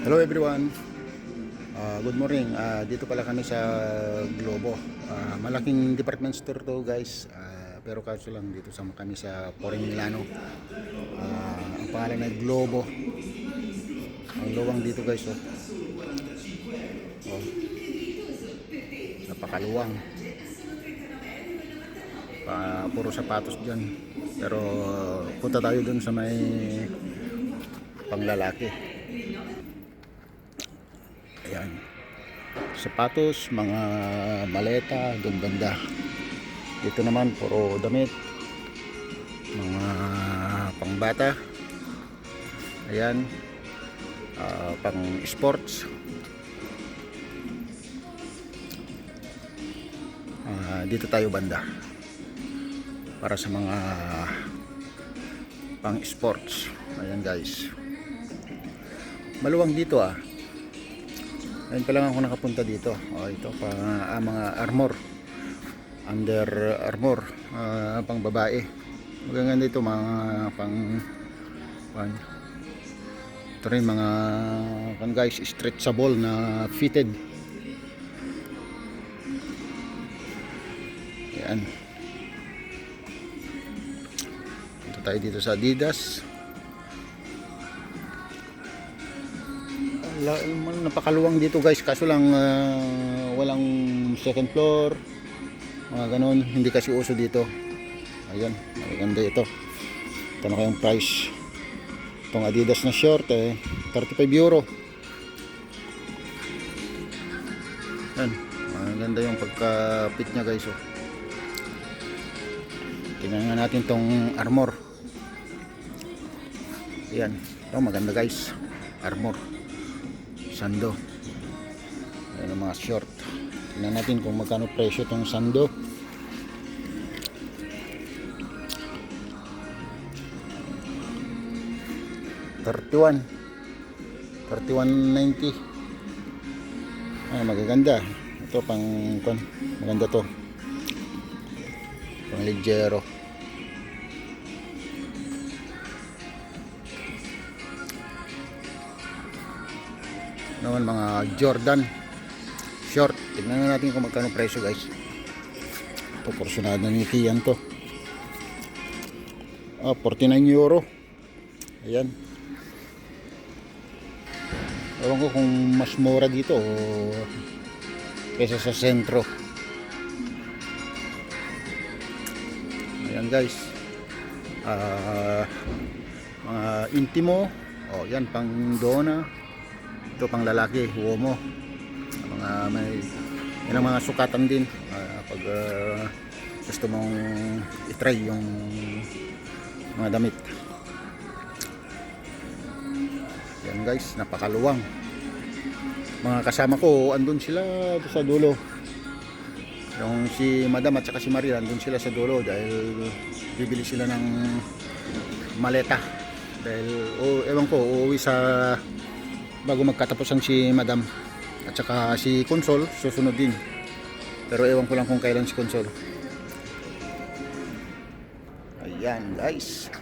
Hello everyone. Good morning. Dito pala kami sa Globo. Malaking department store to guys. Pero kaso lang dito kami sa Poreng Milano. Ang pangalan ay Globo. Ang luwang dito guys. Oh. Napakaluwang. Puro sapatos dyan. Pero punta tayo dun sa may panglalaki. Ayan. Sapatos, mga maleta, doon banda. Dito naman puro damit, mga pangbata. Ayan. Pang sports. Dito tayo banda. Para sa mga pang sports. Ayan guys. Maluwang dito Ayun pa lang ako nakapunta dito. Ito pa mga armor. Under armor, pang babae. Magaganda ito mga pang ito rin mga guys, stretchable na fitted. Yan. Ito tayo dito sa Adidas. Napakaluwang dito guys, kaso lang walang second floor, mga ganon, hindi kasi uso dito. Ayan, maganda ito. Ito na kayong price. Itong Adidas na short 35 euro. Ayan, maganda yung pagka-fit nya guys. Tingnan nga natin tong armor. Ayan, ito maganda guys, armor sando. Ayan ang mga short. Tingnan natin kung magkano presyo itong sando. $31.90. Ay, magaganda. Ito pang maganda to. Pang ligyero. Naman mga Jordan short. Tignan natin kung magkano presyo guys. Proporsyonado ni Kian to. 49 euro. Ayan. Ewan ko kung mas mura dito kaysa sa sentro. Ayan guys. Mga intimo. Yan pang dona. Ito pang lalaki, womo. Yan ang mga sukatan din pag gusto mong itry yung mga damit. Yan guys, napakaluwang. Mga kasama ko andun sila sa dulo. Yung si Madam at saka si Maria andun sila sa dulo dahil bibili sila ng maleta. Dahil ewan ko, uuwi sa bago magkatapusan si Madam at saka si Consol susunod din, pero ewan ko lang kung kailan si Consol. Ayan guys.